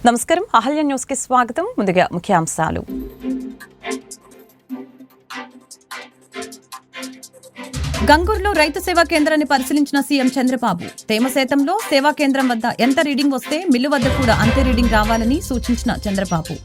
నమస్కారం అహల్య న్యూస్ కి స్వాగతం. ముందుగా ముఖ్యాంశాలు. గంగూరులో రైతు సేవా కేంద్రాన్ని పరిశీలించిన సీఎం చంద్రబాబు తేమ శాతంలో సేవా కేంద్రం వద్ద ఎంత రీడింగ్ వస్తే మిల్లు వద్ద కూడా అంతే రీడింగ్ రావాలని సూచించిన చంద్రబాబు.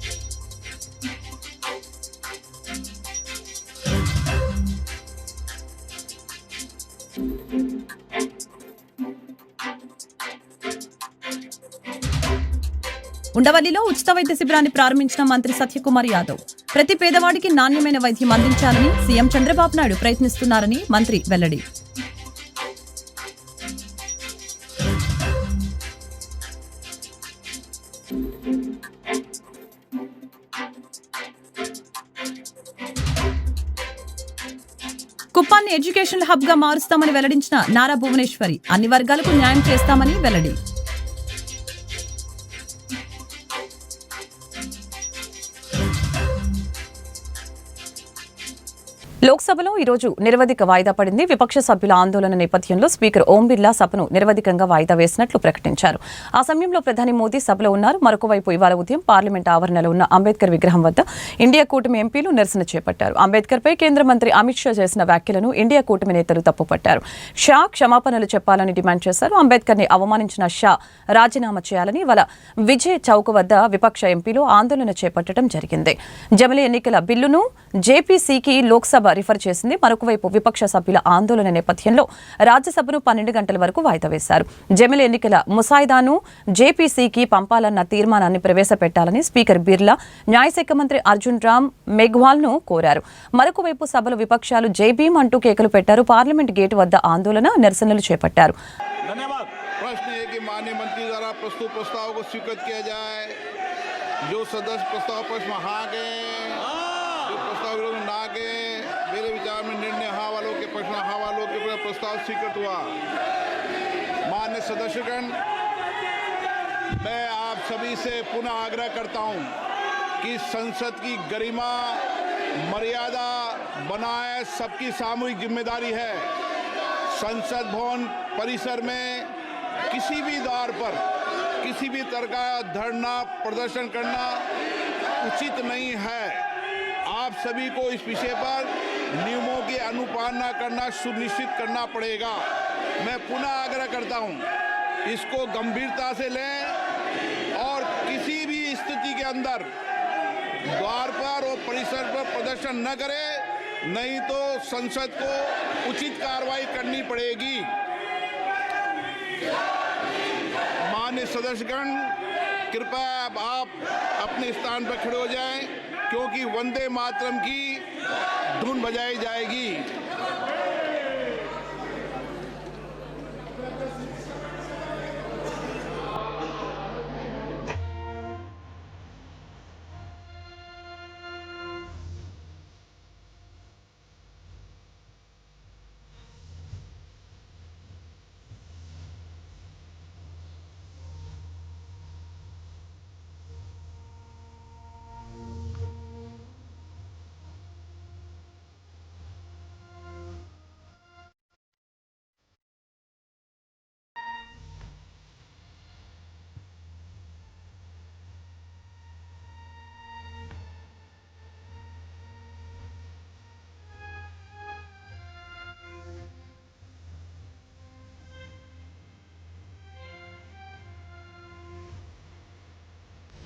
ఉండవల్లిలో ఉచిత వైద్య శిబిరాన్ని ప్రారంభించిన మంత్రి సత్యకుమార్ యాదవ్. ప్రతి పేదవాడికి నాణ్యమైన వైద్యం అందించాలని సీఎం చంద్రబాబు నాయుడు ప్రయత్నిస్తున్నారని మంత్రి వెల్లడి. కుప్పాన్ని ఎడ్యుకేషనల్ హబ్ గా మారుస్తామని వెల్లడించిన నారా భువనేశ్వరి. అన్ని వర్గాలకు న్యాయం చేస్తామని వెల్లడి. లోక్సభలో ఈరోజు నిరవధిక వాయిదా పడింది. విపక్ష సభ్యుల ఆందోళన నేపథ్యంలో స్పీకర్ ఓం బిర్లా సభను నిరవధికంగా వాయిదా వేసినట్లు ప్రకటించారు. ఆ సమయంలో ప్రధాని మోదీ సభలో ఉన్నారు. మరొకవైపు ఇవాళ ఉదయం పార్లమెంట్ ఆవరణలో ఉన్న అంబేద్కర్ విగ్రహం వద్ద ఇండియా కూటమి ఎంపీలు నిరసన చేపట్టారు. అంబేద్కర్పై కేంద్ర మంత్రి అమిత్ షా చేసిన వ్యాఖ్యలను ఇండియా కూటమి నేతలు తప్పుపట్టారు. షా క్షమాపణలు చెప్పాలని డిమాండ్ చేశారు. అంబేద్కర్ ని అవమానించిన షా రాజీనామా చేయాలని ఇవాళ విజయ్ చౌక్ వద్ద విపక్ష ఎంపీలు ఆందోళన చేపట్టడం జరిగింది. జమిలీ ఎన్నికల బిల్లును జేపీసీకి లోక్సభ రిఫర్ చేసింది. మరొకవైపు విపక్ష సభ్యుల ఆందోళన నేపథ్యంలో రాజ్యసభను 12 గంటల వరకు వాయిదా వేశారు. జమిలీ ఎన్నికల ముసాయిదాను జేపీసీకి పంపాలన్న తీర్మానాన్ని ప్రవేశపెట్టాలని స్పీకర్ బిర్లా న్యాయశాఖ మంత్రి అర్జున్ రామ్ మెఘ్వాల్ ను కోరారు. మరొకవైపు సభలో విపక్షాలు జై భీమ్ అంటూ కేకలు పెట్టారు. పార్లమెంట్ గేటు వద్ద ఆందోళన నిరసనలు చేపట్టారు. मेरे विचार में निर्णय हवालों के प्रस्ताव स्वीकृत हुआ। माननीय सदस्यगण, मैं आप सभी से पुनः आग्रह करता हूं कि संसद की गरिमा मर्यादा बनाए सबकी सामूहिक जिम्मेदारी है। संसद भवन परिसर में किसी भी द्वार पर किसी भी तरह का धरना प्रदर्शन करना उचित नहीं है। आप सभी को इस विषय पर नियमों की अनुपालना करना सुनिश्चित करना पड़ेगा। मैं पुनः आग्रह करता हूं, इसको गंभीरता से लें और किसी भी स्थिति के अंदर द्वार पर और परिसर पर प्रदर्शन न करें, नहीं तो संसद को उचित कार्रवाई करनी पड़ेगी। माननीय सदस्यगण, कृपया आप अपने स्थान पर खड़े हो जाएं, क्योंकि वंदे मातरम की धुन बजाई जाएगी।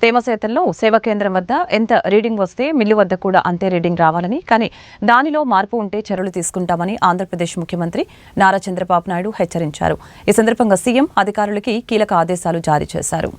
తేమ శాతంలో సేవా కేంద్రం వద్ద ఎంత రీడింగ్ వస్తే మిల్లు వద్ద కూడా అంతే రీడింగ్ రావాలని, కానీ దానిలో మార్పు ఉంటే చర్యలు తీసుకుంటామని ఆంధ్రప్రదేశ్ ముఖ్యమంత్రి నారా చంద్రబాబు నాయుడు హెచ్చరించారు. ఈ సందర్భంగా సీఎం అధికారులకి కీలక ఆదేశాలు జారీ చేశారు.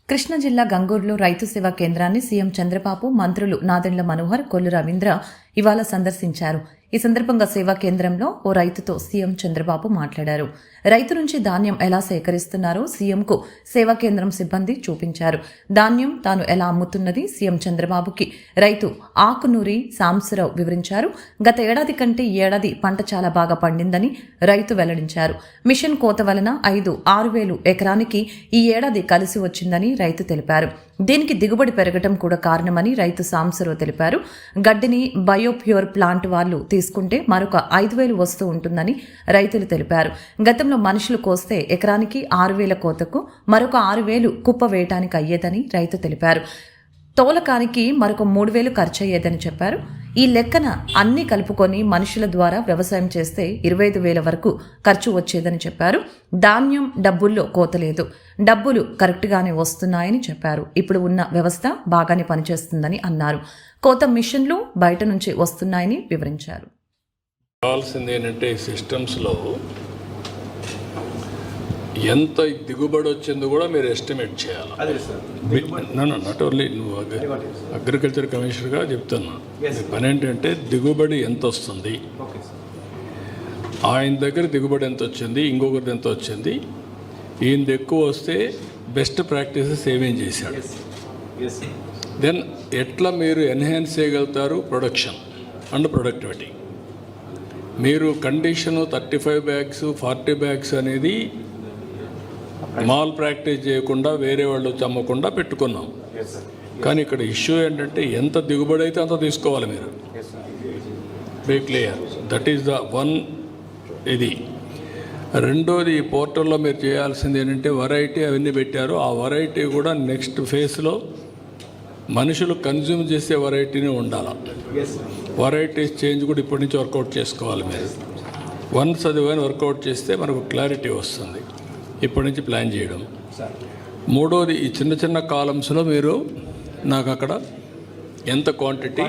కృష్ణా జిల్లా గంగూరులో రైతు సేవా కేంద్రాన్ని సీఎం చంద్రబాబు, మంత్రులు నాదెండ్ల మనోహర్, కొల్లు రవీంద్ర ఇవాళ సందర్శించారు. ఈ సందర్భంగా సేవా కేంద్రంలో ఓ రైతుతో సీఎం చంద్రబాబు మాట్లాడారు. రైతు నుంచి ధాన్యం ఎలా సేకరిస్తున్నారో సీఎంకు సేవా కేంద్రం సిబ్బంది చూపించారు. ధాన్యం తాను ఎలా అమ్ముతున్నది సీఎం చంద్రబాబుకి రైతు ఆకునూరి సాంబశివరావు వివరించారు. గత ఏడాది కంటే ఈ ఏడాది పంట చాలా బాగా పండిందని రైతు వెల్లడించారు. మిషన్ కోత వలన 5-6 ఎకరానికి ఈ ఏడాది కలిసి వచ్చిందని రైతు తెలిపారు. దీనికి దిగుబడి పెరగటం కూడా కారణమని రైతు సాంబశివరావు తెలిపారు. గడ్డిని బయోప్యూర్ ప్లాంట్ వాళ్లు తీసుకుంటే మరొక 5,000 వస్తూ ఉంటుందని రైతులు తెలిపారు. గతంలో మనుషులు కోస్తే ఎకరానికి 6,000 కోతకు మరొక 6,000 కుప్ప వేయటానికి అయ్యేదని రైతు తెలిపారు. తోలకానికి మరొక 3,000 ఖర్చు అయ్యేదని చెప్పారు. ఈ లెక్కన అన్ని కలుపుకొని మనుషుల ద్వారా వ్యవసాయం చేస్తే 25,000 వరకు ఖర్చు వచ్చేదని చెప్పారు. ధాన్యం డబ్బుల్లో కోత లేదు, డబ్బులు కరెక్ట్గానే వస్తున్నాయని చెప్పారు. ఇప్పుడు ఉన్న వ్యవస్థ బాగానే పనిచేస్తుందని అన్నారు. కోత మిషన్లు బయట నుంచి వస్తున్నాయని వివరించారు. కావాల్సింది ఏంటంటే సిస్టమ్స్లో ఎంత దిగుబడి వచ్చిందో కూడా మీరు ఎస్టిమేట్ చేయాలి. నాట్ ఓన్లీ నువ్వు అగ్రికల్చర్ కమిషనర్గా చెప్తున్నా, పని ఏంటంటే దిగుబడి ఎంత వస్తుంది, ఆయన దగ్గర దిగుబడి ఎంత వచ్చింది, ఇంకొకరిది ఎంత వచ్చింది, ఈయనది ఎక్కువ వస్తే బెస్ట్ ప్రాక్టీసెస్ ఏమేం చేశాడు, దెన్ ఎట్లా మీరు ఎన్హాన్స్ చేయగలుగుతారు ప్రొడక్షన్ అండ్ ప్రొడక్టివిటీ. మీరు కండిషను 35 బ్యాగ్స్ 40 బ్యాగ్స్ అనేది మాల్ ప్రాక్టీస్ చేయకుండా వేరే వాళ్ళు వచ్చి అమ్మకుండా పెట్టుకున్నాం. కానీ ఇక్కడ ఇష్యూ ఏంటంటే ఎంత దిగుబడి అయితే అంత తీసుకోవాలి మీరు. Be clear, that is the one. ఇది రెండోది, ఈ పోర్టల్లో మీరు చేయాల్సింది ఏంటంటే వెరైటీ అవన్నీ పెట్టారు. ఆ వెరైటీ కూడా నెక్స్ట్ ఫేజ్లో మనుషులు కన్జ్యూమ్ చేసే వెరైటీనే ఉండాలి. వెరైటీస్ చేంజ్ కూడా ఇప్పటి నుంచి వర్కౌట్ చేసుకోవాలి మీరు. వన్స్ అది వర్కౌట్ చేస్తే మనకు క్లారిటీ వస్తుంది. ఇప్పటి నుంచి ప్లాన్ చేయడం. మూడోది, ఈ చిన్న చిన్న కాలమ్స్లో మీరు నాకు అక్కడ ఎంత క్వాంటిటీ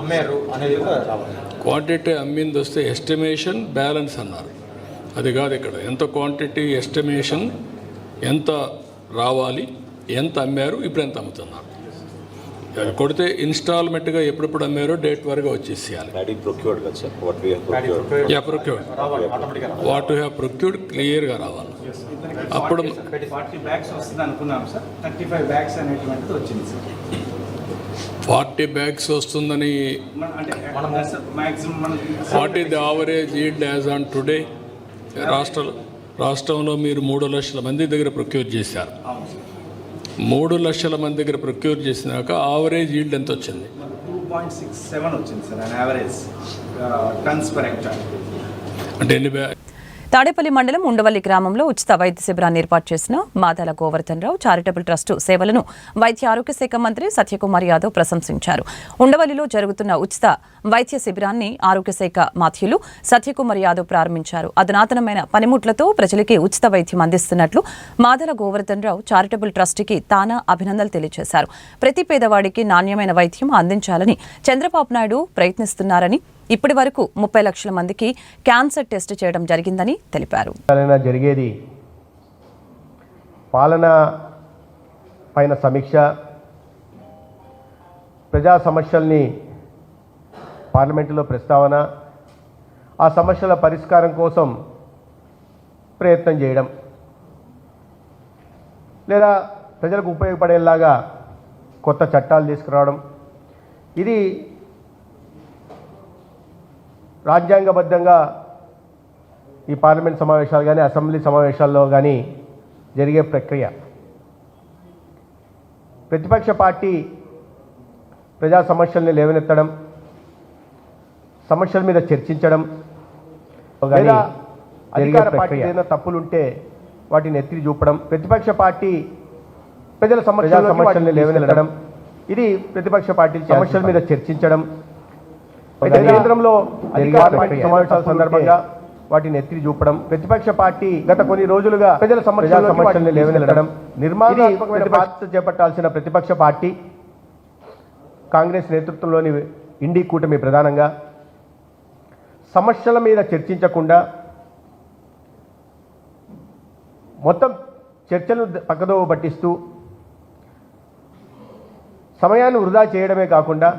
అమ్మారు అనేది క్వాంటిటీ అమ్మింది వస్తే ఎస్టిమేషన్ బ్యాలెన్స్ అన్నారు. అది కాదు, ఇక్కడ ఎంత క్వాంటిటీ ఎస్టిమేషన్, ఎంత రావాలి, ఎంత అమ్మారు, ఇప్పుడు ఎంత అమ్ముతున్నారు. అది కొడితే ఇన్స్టాల్మెంట్గా ఎప్పుడెప్పుడు అమ్మారో డేట్ వరకు వచ్చేసేయాలి. వాట్ హ్యావ్ ప్రొక్యూర్డ్ క్లియర్గా రావాలి. అప్పుడు 40 బ్యాగ్స్ వస్తుంది అనుకున్నాం సార్. 35 బ్యాగ్స్ అనేటువంటిది వచ్చింది సార్. 40 బ్యాగ్స్ వస్తుందని. What is the average yield as on today? రాష్ట్రంలో మీరు 3 లక్షల మంది దగ్గర ప్రొక్యూర్ చేశారు. 3 లక్షల మంది దగ్గర ప్రొక్యూర్ చేసినాక యావరేజ్ ఈల్డ్ ఎంత వచ్చింది? 2.67 వచ్చింది sir. Average turns per hectare. అంటే ఎన్ని బ్యాగ్? తాడేపల్లి మండలం ఉండవల్లి గ్రామంలో ఉచిత వైద్య శిబిరాన్ని ఏర్పాటు చేసిన మాదాల గోవర్ధన్ రావు చారిటబుల్ ట్రస్టు సేవలను వైద్య ఆరోగ్య శాఖ మంత్రి సత్యకుమార్ యాదవ్ ప్రశంసించారు. ఉండవల్లిలో జరుగుతున్న ఉచిత వైద్య శిబిరాన్ని ఆరోగ్య శాఖ మాత్యులు సత్యకుమార్ యాదవ్ ప్రారంభించారు. అధునాతనమైన పనిముట్లతో ప్రజలకి ఉచిత వైద్యం అందిస్తున్నట్లు మాదాల గోవర్ధన్ రావు చారిటబుల్ ట్రస్టుకి తానా అభినందనలు తెలియజేశారు. ప్రతి పేదవాడికి నాణ్యమైన వైద్యం అందించాలని చంద్రబాబు నాయుడు ప్రయత్నిస్తున్నారని, ఇప్పటి వరకు 30 లక్షల మందికి క్యాన్సర్ టెస్ట్ చేయడం జరిగిందని తెలిపారు. జరిగేది పాలన పైన సమీక్ష, ప్రజా సమస్యల్ని పార్లమెంటులో ప్రస్తావన, ఆ సమస్యల పరిష్కారం కోసం ప్రయత్నం చేయడం, లేదా ప్రజలకు ఉపయోగపడేలాగా కొత్త చట్టాలు తీసుకురావడం. ఇది రాజ్యాంగబద్ధంగా ఈ పార్లమెంట్ సమావేశాలు కానీ అసెంబ్లీ సమావేశాల్లో కానీ జరిగే ప్రక్రియ. ప్రతిపక్ష పార్టీ ప్రజా సమస్యల్ని లేవనెత్తడం, సమస్యల మీద చర్చించడం, లేదా అధికార పార్టీ ఏదైనా తప్పులుంటే వాటిని ఎత్తి చూపడం, ప్రతిపక్ష పార్టీ ప్రజల సమస్యల్ని లేవనెత్తడం, ఇది ప్రతిపక్ష పార్టీ సమస్యల మీద చర్చించడం. కేంద్రంలో సమావేశాల సందర్భంగా వాటిని ఎత్తి చూపడం, ప్రతిపక్ష పార్టీ గత కొన్ని రోజులుగా ప్రజల సమస్యల్ని లేవనెత్తడం, నిర్మాణాత్మకమైన బాధ్యత చేపట్టాల్సిన ప్రతిపక్ష పార్టీ కాంగ్రెస్ నేతృత్వంలోని ఇండి కూటమి ప్రధానంగా సమస్యల మీద చర్చించకుండా మొత్తం చర్చలు పక్కదోవ పట్టిస్తూ సమయాన్ని వృధా చేయడమే కాకుండా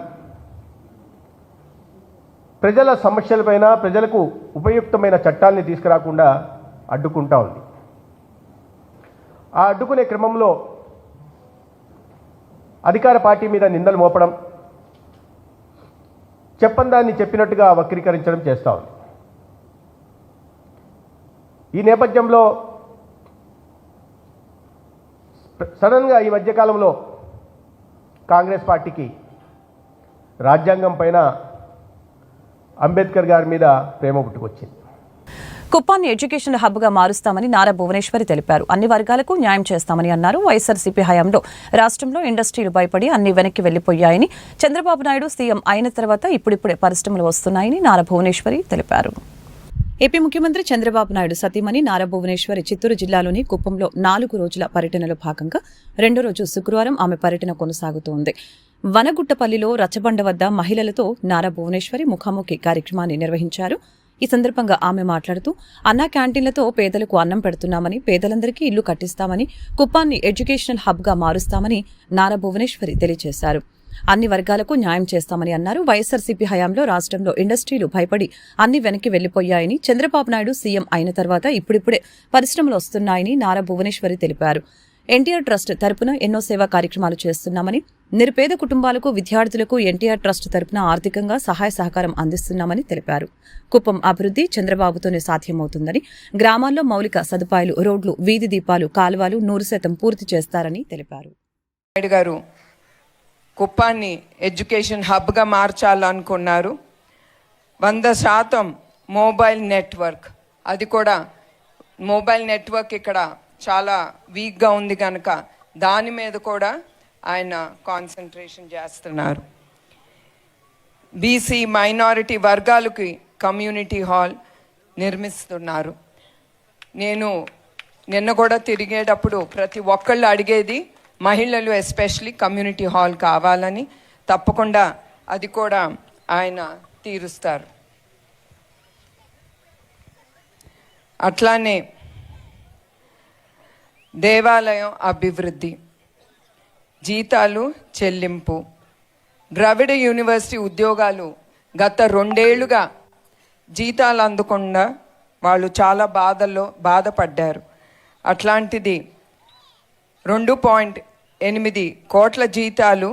ప్రజల సమస్యలపైన ప్రజలకు ఉపయుక్తమైన చట్టాలని తీసుకురాకుండా అడ్డుకుంటా ఉంది. ఆ అడ్డుకునే క్రమంలో అధికార పార్టీ మీద నిందలు మోపడం, చెప్పందాన్ని చెప్పినట్టుగా వక్రీకరించడం చేస్తూ ఉంది. ఈ నేపథ్యంలో సడన్గా ఈ మధ్యకాలంలో కాంగ్రెస్ పార్టీకి రాజ్యాంగం పైన అంబేద్కర్ గారి మీద ప్రేమ పుట్టుకొచ్చింది. కుప్పాన్ని ఎడ్యుకేషన్ హబ్గా మారుస్తామని నారా భువనేశ్వరి తెలిపారు. అన్ని వర్గాలకు న్యాయం చేస్తామని అన్నారు. వైఎస్ఆర్సీపీ హయాంలో రాష్ట్రంలో ఇండస్ట్రీలు భయపడి అన్ని వెనక్కి వెళ్లిపోయాయని, చంద్రబాబు నాయుడు సీఎం అయిన తర్వాత ఇప్పుడిప్పుడే పరిశ్రమలు వస్తున్నాయని నారా భువనేశ్వరి తెలిపారు. ఏపీ ముఖ్యమంత్రి చంద్రబాబు నాయుడు సతీమణి నారా భువనేశ్వరి చిత్తూరు జిల్లాలోని కుప్పంలో 4 రోజుల పర్యటనలో భాగంగా 2వ రోజు శుక్రవారం ఆమె పర్యటన కొనసాగుతోంది. వనగుట్టపల్లిలో రచ్చబండ వద్ద మహిళలతో నారా భువనేశ్వరి ముఖాముఖి కార్యక్రమాన్ని నిర్వహించారు. ఈ సందర్భంగా ఆమె మాట్లాడుతూ అన్నా క్యాంటీన్లతో పేదలకు అన్నం పెడుతున్నామని, పేదలందరికీ ఇల్లు కట్టిస్తామని, కుప్పాన్ని ఎడ్యుకేషనల్ హబ్గా మారుస్తామని నారా భువనేశ్వరి తెలియజేశారు. అన్ని వర్గాలకు న్యాయం చేస్తామని అన్నారు. వైఎస్ఆర్సీపీ హయాంలో రాష్ట్రంలో ఇండస్ట్రీలు భయపడి అన్ని వెనక్కి వెళ్లిపోయాయని, చంద్రబాబు నాయుడు సీఎం అయిన తర్వాత ఇప్పుడిప్పుడే పరిశ్రమలు వస్తున్నాయని నారా భువనేశ్వరి తెలిపారు. ఎన్టీఆర్ ట్రస్ట్ తరపున ఎన్నో సేవా కార్యక్రమాలు చేస్తున్నామని, నిరుపేద కుటుంబాలకు, విద్యార్థులకు ఎన్టీఆర్ ట్రస్ట్ తరపున ఆర్థికంగా సహాయ సహకారం అందిస్తున్నామని తెలిపారు. కుప్పం అభివృద్ధి చంద్రబాబుతోనే సాధ్యమవుతుందని, గ్రామాల్లో మౌలిక సదుపాయాలు, రోడ్లు, వీధి దీపాలు, కాలువలు 100% పూర్తి చేస్తారని తెలిపారు. నాయుడు గారు కుప్పాన్ని ఎడ్యుకేషన్ హబ్గా మార్చాలనుకున్నారు. 100% మొబైల్ నెట్వర్క్, అది కూడా మొబైల్ నెట్వర్క్ ఇక్కడ చాలా వీక్గా ఉంది కనుక దాని మీద కూడా ఆయన కాన్సన్ట్రేషన్ చేస్తున్నారు. బీసీ మైనారిటీ వర్గాలకి కమ్యూనిటీ హాల్ నిర్మిస్తున్నారు. నేను నిన్న కూడా తిరిగేటప్పుడు ప్రతి ఒక్కళ్ళు అడిగేది మహిళలు ఎస్పెషలీ కమ్యూనిటీ హాల్ కావాలని. తప్పకుండా అది కూడా ఆయన తీరుస్తారు. అట్లానే దేవాలయం అభివృద్ధి, జీతాలు చెల్లింపు, ద్రవిడ యూనివర్సిటీ ఉద్యోగాలు గత 2 ఏళ్లుగా జీతాలు అందకుండా వాళ్ళు చాలా బాధపడ్డారు. అట్లాంటిది 2.8 కోట్ల జీతాలు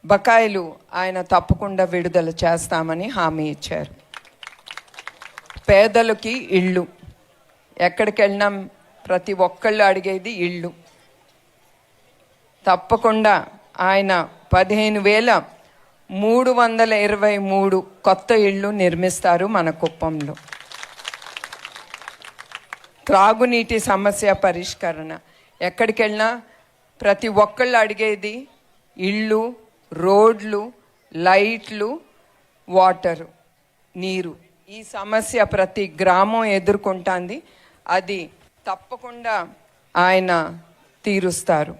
బకాయిలు ఆయన తప్పకుండా విడుదల చేస్తామని హామీ ఇచ్చారు. పేదలకి ఇళ్ళు, ఎక్కడికి వెళ్ళినా ప్రతి ఒక్కళ్ళు అడిగేది ఇళ్ళు. తప్పకుండా ఆయన 15,323 కొత్త ఇళ్ళు నిర్మిస్తారు మన కుప్పంలో. త్రాగునీటి సమస్య పరిష్కరణ, ఎక్కడికి వెళ్ళినా ప్రతి ఒక్కళ్ళు అడిగేది ఇళ్ళు, రోడ్లు, లైట్లు, వాటరు, నీరు. ఈ సమస్య ప్రతి గ్రామం ఎదుర్కొంటుంది. అది తప్పకుండా ఆయన తీరుస్తారు.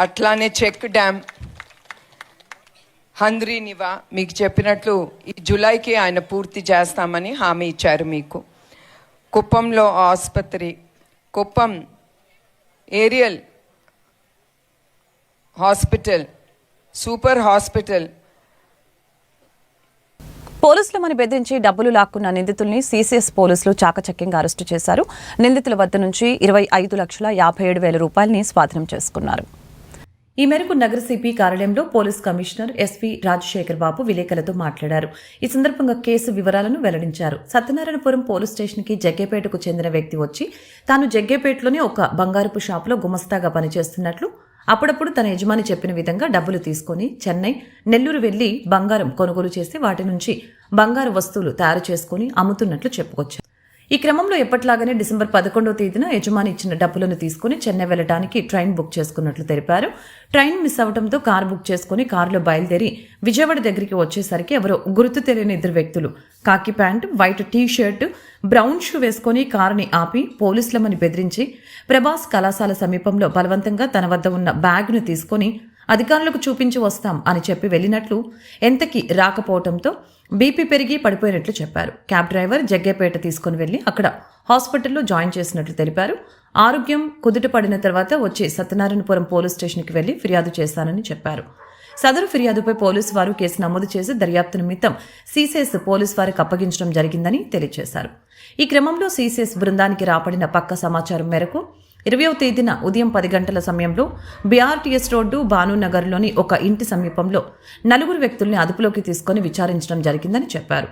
అట్లానే చెక్ డ్యామ్, హంద్రీనివా మీకు చెప్పినట్లు ఈ జూలైకి ఆయన పూర్తి చేస్తామని హామీ ఇచ్చారు మీకు. కుప్పంలో ఆసుపత్రి, Kuppam area hospital, super hospital. పోలీసులమని బెదిరించి డబ్బులు లాక్కున్న నిందితుల్ని సీసీఎస్ పోలీసులు చాకచక్యంగా అరెస్టు చేశారు. నిందితుల వద్ద నుంచి 25,57,000 రూపాయలని స్వాధీనం చేసుకున్నారు. ఈ మేరకు నగర సిపి కార్యాలయంలో పోలీస్ కమిషనర్ ఎస్వి రాజశేఖర్ బాబు విలేకరులతో మాట్లాడారు. ఈ సందర్భంగా కేసు వివరాలను వెల్లడించారు. సత్యనారాయణపురం పోలీస్ స్టేషన్కి జగ్గేపేటకు చెందిన వ్యక్తి వచ్చి తాను జగ్గేపేటలోని ఒక బంగారపు షాపులో గుమస్తాగా పనిచేస్తున్నట్లు, అప్పుడప్పుడు తన యజమాని చెప్పిన విధంగా డబ్బులు తీసుకుని చెన్నై, నెల్లూరు వెళ్లి బంగారం కొనుగోలు చేసి వాటి నుంచి బంగారు వస్తువులు తయారు చేసుకుని అమ్ముతున్నట్లు చెప్పుకొచ్చారు. ఈ క్రమంలో ఎప్పట్లాగానే డిసెంబర్ 11వ తేదీన యజమాని ఇచ్చిన డబ్బులను తీసుకుని చెన్నై వెళ్లడానికి ట్రైన్ బుక్ చేసుకున్నట్లు తెలిపారు. ట్రైన్ మిస్ అవడంతో కారు బుక్ చేసుకుని కారులో బయలుదేరి విజయవాడ దగ్గరికి వచ్చేసరికి ఎవరో గుర్తు తెలియని 2 వ్యక్తులు కాకి pant, white T shirt, brown shoe వేసుకుని కారుని ఆపి పోలీసులమని బెదిరించి ప్రభాస్ కళాశాల సమీపంలో బలవంతంగా తన వద్ద ఉన్న బ్యాగ్ను తీసుకుని అధికారులకు చూపించి వస్తాం అని చెప్పి వెళ్లినట్లు, ఎంతకీ రాకపోవడంతో బీపీ పెరిగి పడిపోయినట్లు చెప్పారు. క్యాబ్ డ్రైవర్ జగ్గేపేట తీసుకుని వెళ్లి అక్కడ హాస్పిటల్లో జాయిన్ చేసినట్లు తెలిపారు. ఆరోగ్యం కుదుట పడిన తర్వాత వచ్చి సత్యనారాయణపురం పోలీస్ స్టేషన్కి వెళ్లి ఫిర్యాదు చేస్తానని చెప్పారు. సదరు ఫిర్యాదుపై పోలీసు వారు కేసు నమోదు చేసి దర్యాప్తు నిమిత్తం సీసీఎస్ పోలీసు వారికి అప్పగించడం జరిగిందని తెలియజేశారు. ఈ క్రమంలో సీసీఎస్ బృందానికి రాబడిన పక్క సమాచారం మేరకు 20వ తేదీన ఉదయం 10 గంటల సమయంలో బీఆర్టీఎస్ రోడ్డు భానునగర్లోని ఒక ఇంటి సమీపంలో 4 వ్యక్తుల్ని అదుపులోకి తీసుకుని విచారించడం జరిగిందని చెప్పారు.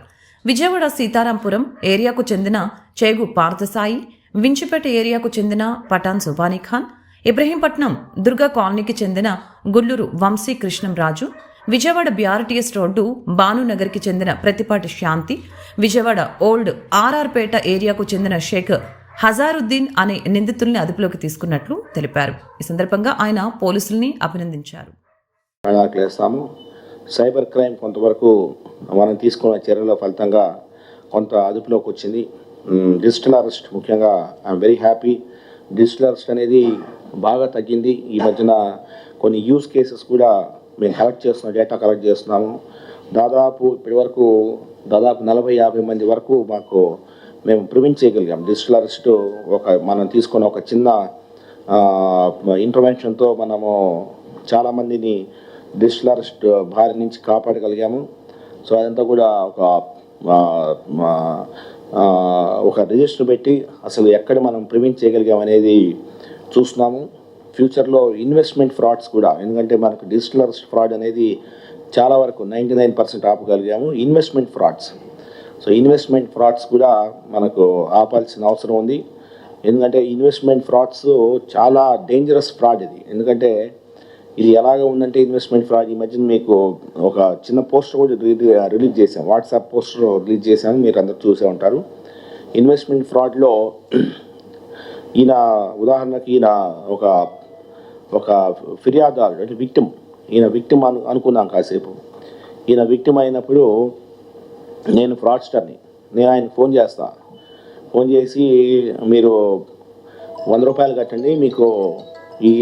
విజయవాడ సీతారాంపురం ఏరియాకు చెందిన చేగు పార్థసాయి, వించిపేట ఏరియాకు చెందిన పఠాన్ సుబానీ ఖాన్, ఇబ్రహీంపట్నం దుర్గా కాలనీకి చెందిన గుల్లూరు వంశీ కృష్ణంరాజు, విజయవాడ బీఆర్టీఎస్ రోడ్డు భానునగర్కి చెందిన ప్రతిపాటి శాంతి, విజయవాడ ఓల్డ్ ఆర్ఆర్పేట ఏరియాకు చెందిన షేక్ హజారుద్దీన్ అనే నిందితుల్ని అదుపులోకి తీసుకున్నట్లు తెలిపారు. ఈ సందర్భంగా ఆయన పోలీసుల్ని అభినందించారు. సైబర్ క్రైమ్ కొంతవరకు మనం తీసుకున్న చర్యల ఫలితంగా కొంత అదుపులోకి వచ్చింది. డిజిటల్ అరెస్ట్ ముఖ్యంగా I'm very happy. Digital arrest అనేది బాగా తగ్గింది. ఈ మధ్యన కొన్ని యూజ్ కేసెస్ కూడా మేము కలెక్ట్ చేస్తున్నాం, డేటా కలెక్ట్ చేస్తున్నాము. దాదాపు ఇప్పటివరకు 40-50 మంది వరకు మేము ప్రివెంట్ చేయగలిగాం. డిజిటల్ అరెస్ట్ మనం తీసుకున్న ఒక చిన్న ఇంటర్వెన్షన్తో మనము చాలామందిని డిజిటల్ అరెస్ట్ బారి నుంచి కాపాడగలిగాము. సో అదంతా కూడా ఒక రిజిస్టర్ పెట్టి అసలు ఎక్కడ మనం ప్రివెంట్ చేయగలిగాం అనేది చూస్తున్నాము. ఫ్యూచర్లో ఇన్వెస్ట్మెంట్ ఫ్రాడ్స్ కూడా, ఎందుకంటే మనకు డిజిటల్ అరెస్ట్ ఫ్రాడ్ అనేది చాలా వరకు 99% ఆపగలిగాము. ఇన్వెస్ట్మెంట్ ఫ్రాడ్స్ కూడా మనకు ఆపాల్సిన అవసరం ఉంది. ఎందుకంటే ఇన్వెస్ట్మెంట్ ఫ్రాడ్స్ చాలా డేంజరస్ ఫ్రాడ్ ఇది. ఎందుకంటే ఇది ఎలాగ ఉందంటే ఇన్వెస్ట్మెంట్ ఫ్రాడ్, ఈ మధ్యన మీకు ఒక చిన్న పోస్టర్ కూడా రిలీజ్ చేసాం, వాట్సాప్ పోస్టర్ రిలీజ్ చేసాము, మీరు అందరూ చూసే ఉంటారు. ఇన్వెస్ట్మెంట్ ఫ్రాడ్లో ఈయన ఉదాహరణకి ఈయన ఒక ఫిర్యాదుదారుడు అంటే విక్టిమ్, ఈయన విక్టిమ్ అనుకున్నాం కాసేపు. ఈయన విక్టిమ్ అయినప్పుడు నేను ఫ్రాడ్స్టర్ని, నేను ఆయనకు ఫోన్ చేసి మీరు 100 రూపాయలు కట్టండి, మీకు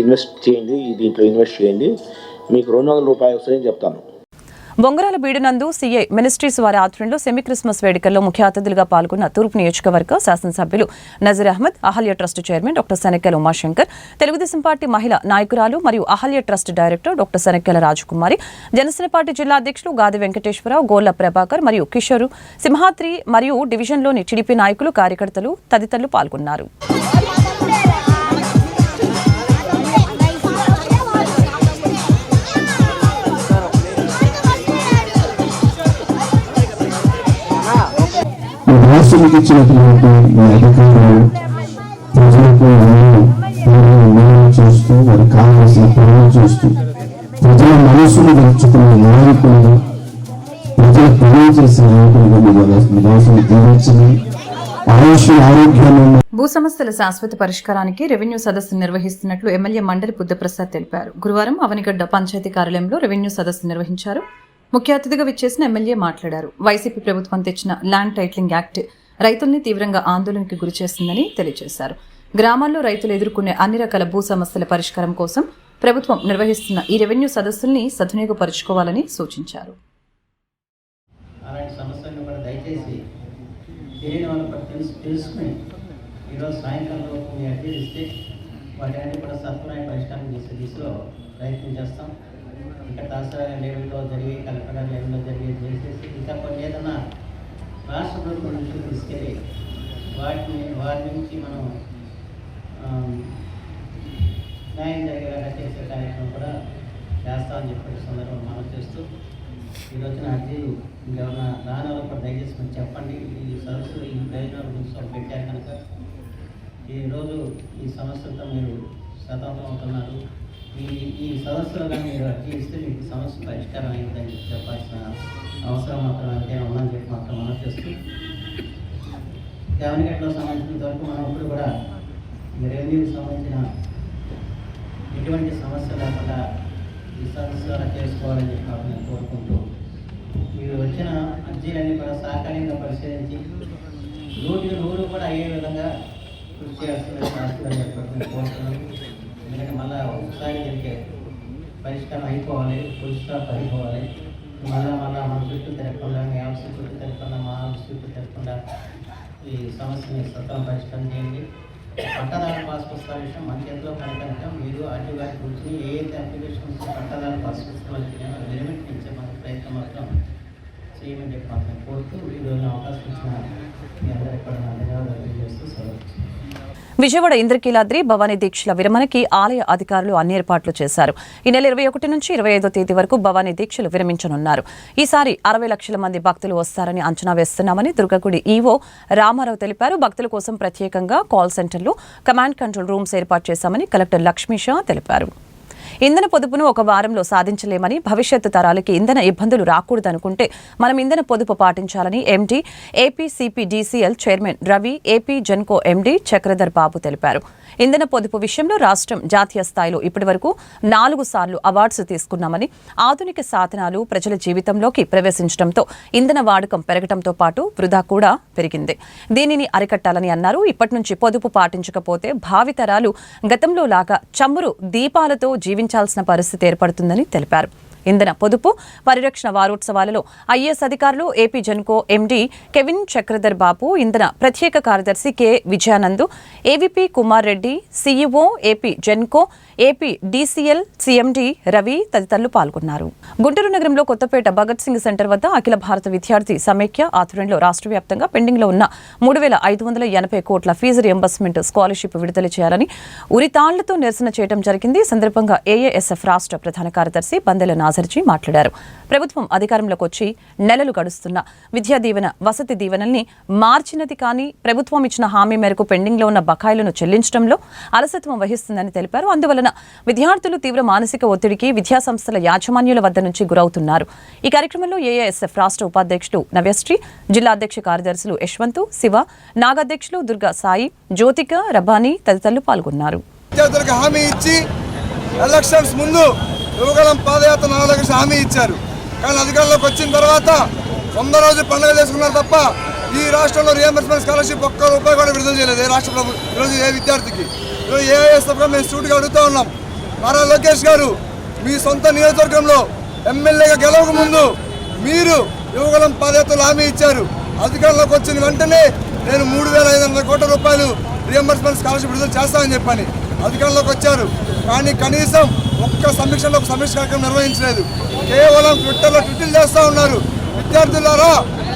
ఇన్వెస్ట్ చేయండి, దీంట్లో ఇన్వెస్ట్ చేయండి, మీకు 200 రూపాయలు వస్తాయని చెప్తాను. బొంగరాల బీడునందు సీఐ మినిస్ట్రీస్ వారి ఆధ్వర్యంలో సెమీ క్రిస్మస్ వేడుకల్లో ముఖ్య అతిథులుగా పాల్గొన్న తూర్పు నియోజకవర్గ శాసనసభ్యులు Nazeer Ahmed, Ahalya trust chairman doctor Sanakkela Umashankar, Telugu Desam party మహిళా నాయకురాలు మరియు Ahalya trust director doctor Sanakkela Rajakumari, Janasena party జిల్లా అధ్యక్షులు గాది వెంకటేశ్వరరావు, గోళ్ల ప్రభాకర్ మరియు కిషోరు, సింహాద్రి మరియు డివిజన్లోని టీడీపీ నాయకులు, కార్యకర్తలు తదితరులు పాల్గొన్నారు. రాష్ట్రానికి ఇచ్చినటువంటి అధికారులు ప్రజలకు చూస్తూ వారికి కావాల్సిన పనులు చూస్తూ ప్రజల మనసును గెలుచుకునే నాయకులు, ప్రజల పనులు చేసే నాయకులుగా దీవించని ఆయుష్ ఆరోగ్యాన్ని. భూ సమస్యల శాశ్వత పరిష్కారానికి రెవెన్యూ సదస్సు నిర్వహిస్తున్నట్లు ఎమ్మెల్యే మండలి బుద్ధప్రసాద్ తెలిపారు. గురువారం అవనిగడ్డ పంచాయతీ కార్యాలయంలో రెవెన్యూ సదస్సు నిర్వహించారు. ముఖ్య అతిథిగా విచ్చేసిన ఎమ్మెల్యే మాట్లాడారు. వైసీపీ ప్రభుత్వం తెచ్చిన ల్యాండ్ టైటిలింగ్ యాక్ట్ రైతుల్ని తీవ్రంగా ఆందోళనకి గురిచేస్తుందని తెలియజేశారు. గ్రామాల్లో రైతులు ఎదుర్కొనే అన్ని రకాల భూ సమస్యల పరిష్కారం కోసం ప్రభుత్వం నిర్వహిస్తున్న ఈ రెవెన్యూ సదస్సుల్ని సద్వినియోగపరుచుకోవాలని సూచించారు. ఇంకా తహసీల్దార్ లెవెల్లో జరిగి కలెక్టర్ లెవెల్లో జరిగి చేసేసి ఇంకా కొన్ని ఏదైనా రాష్ట్ర ప్రభుత్వం నుంచి తీసుకెళ్ళి వాటి నుంచి మనం న్యాయం జరిగేలాగా చేసే కార్యక్రమం కూడా చేస్తామని చెప్పే సందర్భం మనం చేస్తూ ఈరోజున అర్జీలు ఇంకేమన్నా రానాలు కూడా దయచేసి మనం చెప్పండి. ఈ సదస్సు ఈ ప్రయోజనాల గురించి పెట్టారు కనుక ఈరోజు ఈ సమస్యలతో మీరు సతమతం అవుతున్నారు. ఈ సదస్సులో కానీ మీరు అర్జీ ఇస్తే మీకు సమస్య పరిష్కారం అయిందని చెప్పాల్సిన అవసరం మాత్రం ఎంతైనా ఉందని చెప్పి మాత్రం మనం చేస్తూ అవనిగడ్డలో సంబంధించినంత వరకు మనం ఇప్పుడు కూడా రెవెన్యూకి సంబంధించిన ఎటువంటి సమస్య లేకుండా ఈ సదస్సు చేసుకోవాలని చెప్పి మాకు నేను కోరుకుంటూ మీరు వచ్చిన అర్జీలన్నీ కూడా సహకారంగా పరిశీలించి 100% కూడా అయ్యే విధంగా కృషి చేయాల్సిన చెప్పి కోరుతున్నాను. ఎందుకంటే మళ్ళీ ఒకసారి జరిగే పరిష్కారం అయిపోవాలి, ఫుల్ స్టాప్ అయిపోవాలి. మళ్ళీ మన చుట్టూ తిరగకుండా, మీ ఆఫీసు చుట్టూ తిరగకుండా, మా ఆఫీసు చుట్టూ తిరగకుండా ఈ సమస్యని సత్వం పరిష్కారం చేయండి. పట్టదారు పాస్ పుస్తకాల విషయం మన చేతిలో కనుక మీరు అటు వాటి గురించి ఏ అప్లికేషన్స్ పట్టదారు పాస్ పుస్తకాలకి లిమిట్ ఇచ్చే మన ప్రయత్నం మాత్రం చేయమని చెప్పి మాత్రం కోరుతూ ఈరోజు అవకాశం ఇచ్చిన మీ అందరికీ కూడా నా ధన్యవాదాలు తెలియజేస్తూ సెలవు. విజయవాడ ఇంద్రకీలాద్రి భవానీ దీక్షల విరమణకి ఆలయ అధికారులు అన్ని ఏర్పాట్లు చేశారు. ఈ నెల 21 నుంచి 25వ తేదీ వరకు భవానీ దీక్షలు విరమించనున్నారు. ఈసారి 60 లక్షల మంది భక్తులు వస్తారని అంచనా వేస్తున్నామని దుర్గగుడి ఈవో రామారావు తెలిపారు. భక్తుల కోసం ప్రత్యేకంగా కాల్ సెంటర్లు, కమాండ్ కంట్రోల్ రూమ్స్ ఏర్పాటు చేశామని కలెక్టర్ లక్ష్మీషా తెలిపారు. ఇంధన పొదుపును ఒక వారంలో సాధించలేమని, భవిష్యత్తు తరాలకి ఇంధన ఇబ్బందులు రాకూడదనుకుంటే మనం ఇంధన పొదుపు పాటించాలని MD APCPDCL chairman Ravi, AP Genco MD Chakradhar Babu తెలిపారు. ఇంధన పొదుపు విషయంలో రాష్ట్రం జాతీయ స్థాయిలో ఇప్పటివరకు 4 సార్లు అవార్డ్స్ తీసుకున్నామని, ఆధునిక సాధనాలు ప్రజల జీవితంలోకి ప్రవేశించడంతో ఇంధన వాడకం పెరగడంతో పాటు వృధా కూడా పెరిగింది. దీనిని అరికట్టాలని అన్నారు. ఇప్పటి నుంచి పొదుపు పాటించకపోతే భావితరాలు గతంలో లాగా చమురు దీపాలతో జీవించాల్సిన పరిస్థితి ఏర్పడుతుందని తెలిపారు. ఇంధన పొదుపు పరిరక్షణ వారోత్సవాలలో ఐఏఎస్ అధికారులు, AP Genco MD KVN Chakradhar Babu, ఇంధన ప్రత్యేక కార్యదర్శి K Vijayanand, AVP Kumar Reddy, CEO AP Genco, AP DCL CMD Ravi తదితరులు పాల్గొన్నారు. గుంటూరు నగరంలో కొత్తపేట భగత్ సింగ్ సెంటర్ వద్ద అఖిల భారత విద్యార్థి సమైక్య ఆధ్వర్యంలో రాష్ట్ర వ్యాప్తంగా పెండింగ్లో ఉన్న 3,580 కోట్ల ఫీజు రియంబర్స్మెంట్ స్కాలర్షిప్ విడుదల చేయాలని ఉరితాళ్లతో నిరసన చేయడం జరిగింది. ఈ సందర్భంగా ఏఏఎస్ఎఫ్ రాష్ట్ర ప్రధాన కార్యదర్శి బందెల నాజర్జీ మాట్లాడారు. ప్రభుత్వం అధికారంలోకి వచ్చి నెలలు గడుస్తున్న విద్యా దీవెన, వసతి దీవెనల్ని మార్చినది కానీ ప్రభుత్వం ఇచ్చిన హామీ మేరకు పెండింగ్లో ఉన్న బకాయిలను చెల్లించడంలో అలసత్వం వహిస్తుందని తెలిపారు. అందువలన విద్యార్థులు తీవ్ర మానసిక ఒత్తిడికి విద్యాసంస్థల యాజమాన్యుల వద్ద నుంచి గురవుతున్నారు. ఈ కార్యక్రమంలో ఏఐఎస్ఎఫ్ రాష్ట్ర ఉపాధ్యక్షుడు నవ్యశ్రీ, జిల్లా అధ్యక్ష కార్యదర్శులు యశ్వంత్, శివ, నాగాధ్యక్షులు దుర్గా సాయి, జ్యోతిక, రబానీ తదితరులు పాల్గొన్నారు. విద్యార్థులకు హామీ ఇచ్చి ఎలక్షన్స్ ముందు యువగలం పాదయాత్ర 4 లక్షల హామీ ఇచ్చారు. కానీ అధికారంలోకి వచ్చిన తర్వాత 100 రోజులు పండుగ చేసుకున్నారు తప్ప ఈ రాష్ట్రంలో రియంబర్స్మెంట్ స్కాలర్షిప్ ఒక్క రూపాయి కూడా విడుదల చేయలేదు ఏ రాష్ట్ర ప్రభుత్వం. ఈరోజు ఏ విద్యార్థికి ఈరోజు ఏఐఎస్ఎఫ్గా మేము స్టూడెంట్గా అడుగుతూ ఉన్నాం. నారా లోకేష్ గారు మీ సొంత నియోజకవర్గంలో ఎమ్మెల్యేగా గెలవక ముందు మీరు యువగలం పాదయాత్రలు హామీ ఇచ్చారు. అధికారంలోకి వచ్చిన వెంటనే నేను 3,500 కోట్ల రూపాయలు రియంబర్స్మెంట్ స్కాలర్షిప్ విడుదల చేస్తామని చెప్పని అధికారంలోకి వచ్చారు. కానీ కనీసం ఒక్క సమీక్షలో ఒక సమీక్ష కార్యక్రమం నిర్వహించలేదు. కేవలం ట్విట్టర్లో ట్వీట్లు చేస్తూ ఉన్నారు. విద్యార్థులారా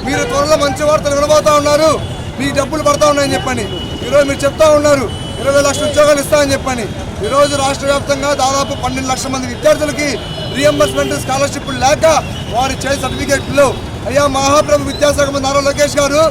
మీరు త్వరలో మంచి వార్తలు వినబోతా ఉన్నారు, మీ డబ్బులు పడతా ఉన్నాయని చెప్పని ఈరోజు మీరు చెప్తా ఉన్నారు 20 లక్షల ఉద్యోగాలు ఇస్తామని చెప్పని. ఈరోజు రాష్ట్ర వ్యాప్తంగా దాదాపు 12 లక్షల మంది విద్యార్థులకి రియంబర్స్మెంట్ స్కాలర్షిప్లు లేక వారి చేతి సర్టిఫికేట్లు. అయ్యా మహాప్రభు విద్యాశాఖ మంత్రి నారా లోకేష్ గారు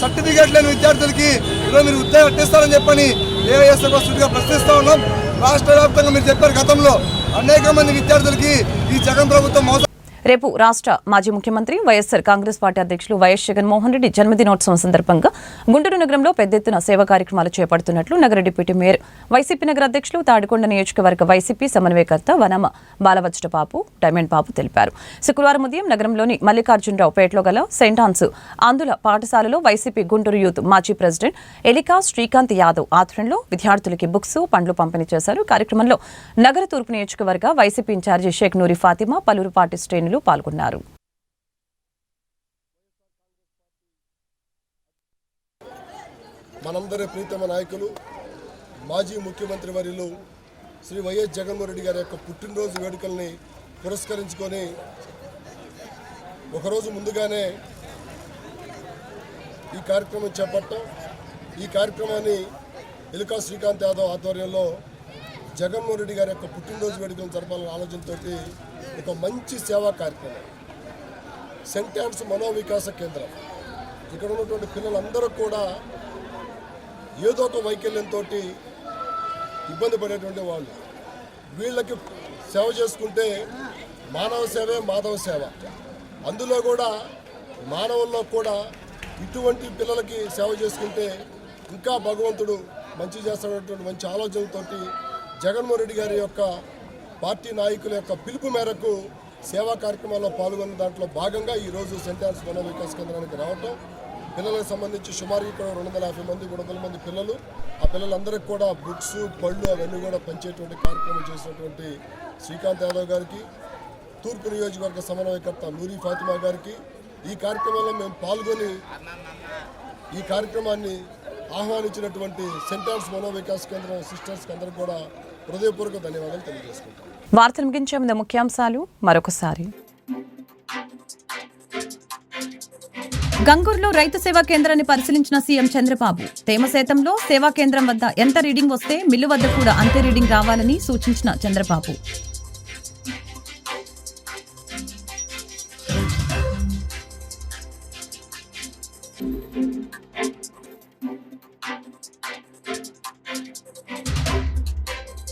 సర్టిఫికేట్ లేని విద్యార్థులకి ఈరోజు మీరు ఉద్యోగం కట్టిస్తారని చెప్పని ఏఐఎస్ఎఫ్గా ప్రశ్నిస్తూ ఉన్నాం. రాష్ట్ర వ్యాప్తంగా మీరు చెప్పారు గతంలో అనేక మంది విద్యార్థులకి ఈ జగన్ ప్రభుత్వం మోసం. రేపు రాష్ట్ర మాజీ ముఖ్యమంత్రి వైఎస్ఆర్ కాంగ్రెస్ పార్టీ అధ్యక్షులు వైఎస్ జగన్మోహన్ రెడ్డి జన్మదినోత్సవం సందర్భంగా గుంటూరు నగరంలో పెద్ద ఎత్తున సేవా కార్యక్రమాలు చేపడుతున్నట్లు నగర డిప్యూటీ మేయర్, వైసీపీ నగర అధ్యక్షులు, తాడికొండ నియోజకవర్గ వైసీపీ సమన్వయకర్త వనమ బాలవజ్రబాబు, డైమండ్ బాబు తెలిపారు. శుక్రవారం ఉదయం నగరంలోని మల్లికార్జునరావు పేటలో గల సెయింట్ ఆన్స్ ఆందుల పాఠశాలలో వైసీపీ గుంటూరు యూత్ మాజీ ప్రెసిడెంట్ ఎలికా శ్రీకాంత్ యాదవ్ ఆధ్వర్యంలో విద్యార్థులకి బుక్స్, పండ్లు పంపిణీ చేశారు. కార్యక్రమంలో నగర తూర్పు నియోజకవర్గ వైసీపీ ఇన్ఛార్జి షేక్ నూరి ఫాతిమా, పలువురు పార్టీ శ్రేణులు పాల్గొన్నారు. మనందరి ప్రీతమ నాయకులు మాజీ ముఖ్యమంత్రి వర్యులు శ్రీ వైఎస్ జగన్మోహన్ రెడ్డి గారి యొక్క పుట్టినరోజు వేడుకల్ని పురస్కరించుకొని ఒకరోజు ముందుగానే ఈ కార్యక్రమం చేపట్టాం. ఈ కార్యక్రమాన్ని ఎలికా శ్రీకాంత్ యాదవ్ ఆధ్వర్యంలో జగన్మోహన్ రెడ్డి గారి యొక్క పుట్టినరోజు వేడుకలను జరపాలనే ఆలోచనతో ఒక మంచి సేవా కార్యక్రమం సెయింట్ ఆన్స్ మనోవికాస కేంద్రం. ఇక్కడ ఉన్నటువంటి పిల్లలందరూ కూడా ఏదో ఒక వైకల్యంతో ఇబ్బంది పడేటువంటి వాళ్ళు. వీళ్ళకి సేవ చేసుకుంటే మానవ సేవే మాధవ సేవ. అందులో కూడా మానవుల్లో కూడా ఇటువంటి పిల్లలకి సేవ చేసుకుంటే ఇంకా భగవంతుడు మంచి చేస్తున్నటువంటి మంచి ఆలోచనలతోటి జగన్మోహన్ రెడ్డి గారి యొక్క పార్టీ నాయకుల యొక్క పిలుపు మేరకు సేవా కార్యక్రమాల్లో పాల్గొన్న దాంట్లో భాగంగా ఈరోజు సెయింట్ ఆన్స్ మనోవికాస్ కేంద్రానికి రావటం. పిల్లలకు సంబంధించి సుమారు ఇక్కడ 250 మంది 300 మంది పిల్లలు. ఆ పిల్లలందరికీ కూడా బుక్స్, పళ్ళు అవన్నీ కూడా పంచేటువంటి కార్యక్రమం చేసినటువంటి శ్రీకాంత్ యాదవ్ గారికి, తూర్పు నియోజకవర్గ సమన్వయకర్త నూరి ఫాతిమా గారికి, ఈ కార్యక్రమంలో మేము పాల్గొని ఈ కార్యక్రమాన్ని ఆహ్వానించినటువంటి సెయింట్ ఆన్స్ మనోవికాస్ కేంద్రం సిస్టర్స్కి అందరూ కూడా హృదయపూర్వక ధన్యవాదాలు తెలియజేసుకుంటాం. వార్తలు ముగించే ముందు ముఖ్యాంశాలు మరొకసారి. గంగూరులో రైతు సేవా కేంద్రాన్ని పరిశీలించిన సీఎం చంద్రబాబు, తేమ శాతంలో సేవా కేంద్రం వద్ద ఎంత రీడింగ్ వస్తే మిల్లు వద్ద కూడా అంతే రీడింగ్ రావాలని సూచించిన చంద్రబాబు.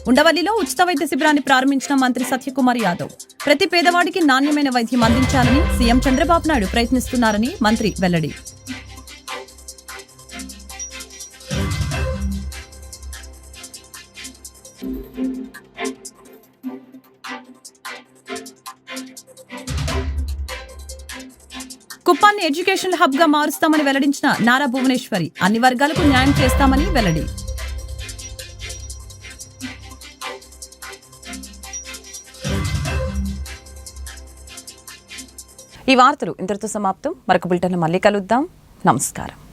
ఉండవల్లిలో ఉచిత వైద్య శిబిరాన్ని ప్రారంభించిన మంత్రి సత్యకుమార్ యాదవ్. ప్రతి పేదవాడికి నాణ్యమైన వైద్యం అందించాలని సీఎం చంద్రబాబు నాయుడు ప్రయత్నిస్తున్నారని మంత్రి వెల్లడి. కుప్పాన్ని ఎడ్యుకేషనల్ హబ్ గా మారుస్తామని వెల్లడించిన నారా భువనేశ్వరి. అన్ని వర్గాలకు న్యాయం చేస్తామని వెల్లడి. ఈ వార్తలు ఇంతటితో సమాప్తం. మరొక బులెటిన్లో మళ్ళీ కలుద్దాం. నమస్కారం.